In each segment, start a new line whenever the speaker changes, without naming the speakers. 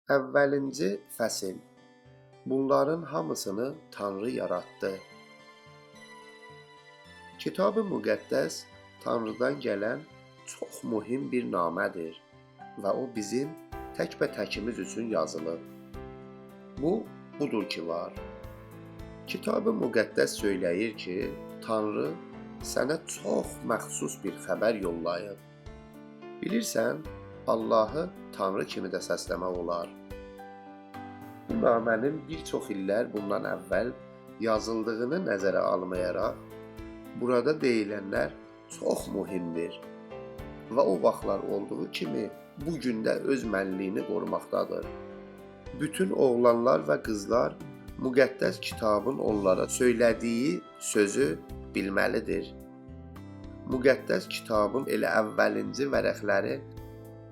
Əvvəlinci fəsil. Bunların hamısını Tanrı yaratdı. Kitab-ı Müqəddəs Tanrıdan gələn çox mühim bir namədir və o bizim təkbətəkimiz üçün yazılıb. Budur ki var. Kitab-ı Müqəddəs söyləyir ki, Tanrı sənə çox məxsus bir xəbər yollayıb. Bilirsən, Allahı Tanrı kimi də səsləmək olar. Bu namənin bir çox illər bundan əvvəl yazıldığını nəzərə almayaraq, burada deyilənlər çox mühimdir və o vaxtlar olduğu kimi bu gün də öz mənliyini qorumaqdadır. Bütün oğlanlar və qızlar müqəddəs kitabın onlara söylədiyi sözü bilməlidir. Müqəddəs kitabın elə əvvəlinci vərəqləri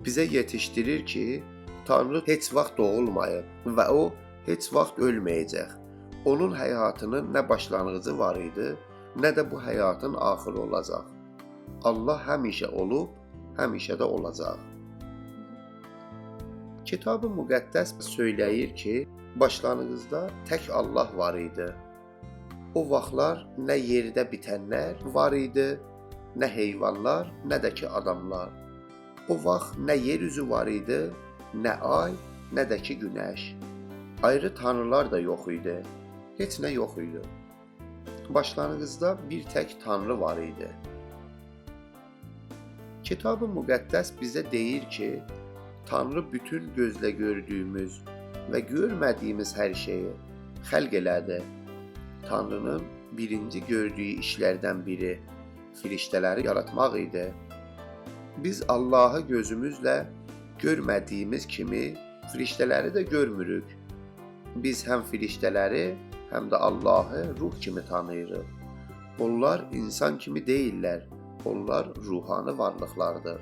bizə yetişdirir ki, Tanrı heç vaxt doğulmayıb və o heç vaxt ölməyəcək. Onun həyatının nə başlanğıcı var idi, nə də bu həyatın axırı olacaq. Allah həmişə olub, həmişə də olacaq. Kitab-ı Müqəddəs söyləyir ki, başlanğıcda tək Allah var idi. O vaxtlar nə yerdə bitənlər var idi, nə heyvanlar, nə də ki adamlar. O vaxt nə yer üzü var idi, nə ay, nə də ki günəş. Ayrı tanrılar da yox idi. Heç nə yox idi. Başlanğıcda bir tək Tanrı var idi. Kitab-ı Müqəddəs bizə deyir ki, Tanrı bütün gözlə gördüyümüz və görmədiyimiz hər şeyi xəlq elədi. Tanrının birinci gördüyü işlərdən biri firiştələri yaratmaq idi. Biz Allahı gözümüzlə görmədiyimiz kimi firiştələri də görmürük. Biz həm firiştələri, həm də Allahı ruh kimi tanıyırıq. Onlar insan kimi deyillər, onlar ruhani varlıqlardır.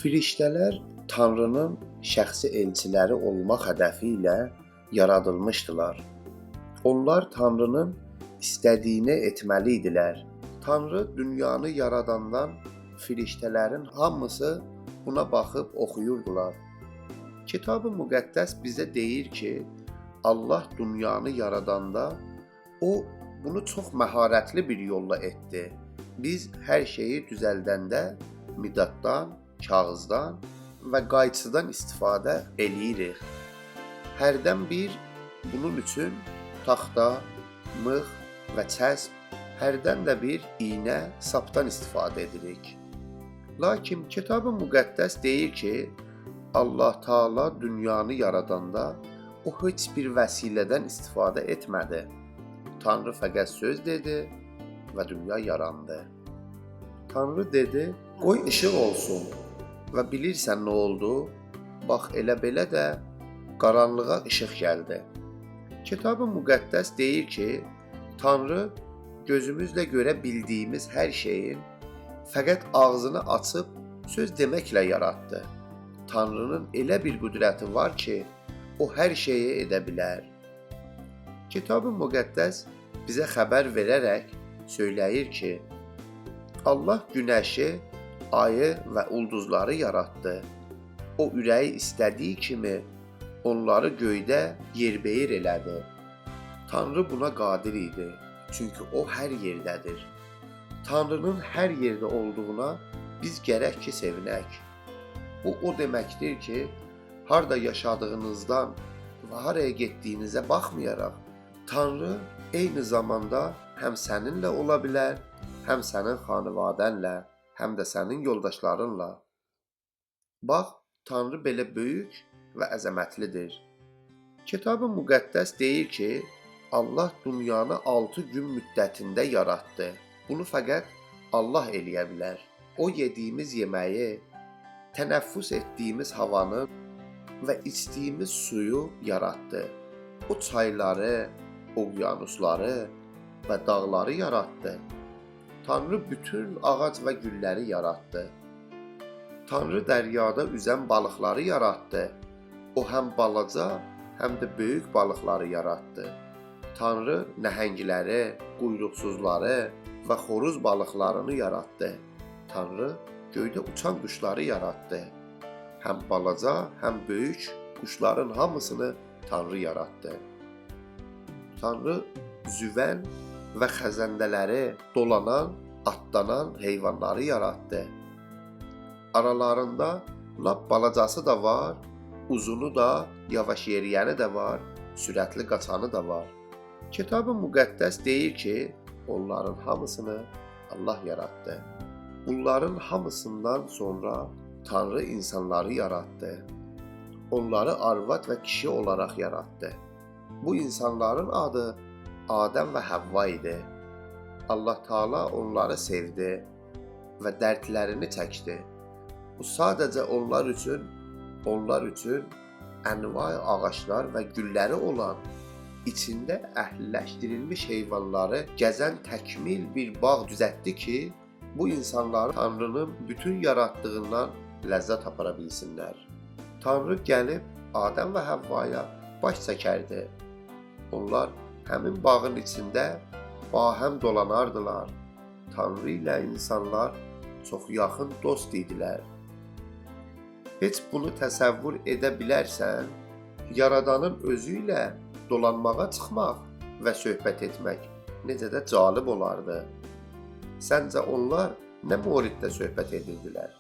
Firiştələr Tanrının şəxsi elçiləri olmaq hədəfi ilə yaradılmışdılar. Onlar Tanrının istədiyini etməli idilər. Tanrı dünyanı yaradandan firiştələrin hamısı buna baxıb oxuyurdular. Kitab-ı Müqəddəs bizə deyir ki, Allah dünyanı yaradanda o bunu çox məharətli bir yolla etdi. Biz hər şeyi düzəldəndə midaddan, kağızdan və qayçıdan istifadə eləyirik. Hərdən bir bunun üçün taxta, mıx və çəsb, hərdən də bir iynə, sapdan istifadə edirik. Lakin Kitab-ı Müqəddəs deyir ki, Allah Taala dünyanı yaradanda o heç bir vəsilədən istifadə etmədi. Tanrı fəqət söz dedi və dünya yarandı. Tanrı dedi, qoy işıq olsun və bilirsən nə oldu? Bax elə belə də qaranlığa işıq gəldi. Kitab-ı Müqəddəs deyir ki, Tanrı gözümüzlə görə bildiyimiz hər şeyin fəqət ağzını açıb söz deməklə yaratdı. Tanrının elə bir qüdrəti var ki, o hər şeyi edə bilər. Kitab-ı Müqəddəs bizə xəbər verərək söyləyir ki, Allah günəşi, ayı və ulduzları yaratdı. O ürəyi istədiyi kimi onları göydə yerbəyir elədi. Tanrı buna qadir idi, çünki o hər yerdədir. Tanrının hər yerdə olduğuna biz gərək ki sevinək. Bu o deməkdir ki, harda yaşadığınızdan və haraya getdiyinizə baxmayaraq, Tanrı eyni zamanda həm səninlə ola bilər, həm sənin xanavadənlə, həm də sənin yoldaşlarınla. Bax, Tanrı belə böyük və əzəmətlidir. Kitab-ı Müqəddəs deyir ki, Allah dünyanı 6 gün müddətində yaratdı. Bunu fəqət Allah eləyə bilər. O yediyimiz yeməyi, tənəffüs etdiyimiz havanı və içdiyimiz suyu yaratdı. O çayları, okyanusları və dağları yaratdı. Tanrı bütün ağac və gülləri yaratdı. Tanrı dəryada üzən balıqları yaratdı. O həm balaca, həm də böyük balıqları yaratdı. Tanrı nəhəngləri, quyruqsuzları və xoruz balıqlarını yaratdı. Tanrı göydə uçan quşları yaratdı. Həm balaca, həm böyük quşların hamısını Tanrı yaratdı. Tanrı züvən və xəzəndələri, dolanan, atlanan heyvanları yaratdı. Aralarında lap balacası da var, uzunu da, yavaş yeriyəni də var, sürətli qaçanı da var. Kitab-ı Müqəddəs deyir ki, onların hamısını Allah yaratdı. Bunların hamısından sonra Tanrı insanları yaratdı. Onları arvad və kişi olaraq yaratdı. Bu insanların adı Adəm və Həvva idi. Allah Taala onları sevdi və dərdlərini çəkdi. Bu sadəcə onlar üçün ənvai ağaclar və gülləri olan, içində əhliləşdirilmiş heyvanları gəzən təkmil bir bağ düzəltdi ki, bu insanlar Tanrının bütün yaratdığından ləzzət apara bilsinlər. Tanrı gəlib Adəm və Həvvaya baş çəkərdi. Onlar həmin bağın içində bahəm dolanardılar. Tanrı ilə insanlar çox yaxın dost idilər. Heç bunu təsəvvür edə bilərsən? Yaradanın özü ilə dolanmağa çıxmaq və söhbət etmək necə də cəlib olardı. Səncə onlar nə mövriddə söhbət edirdilər?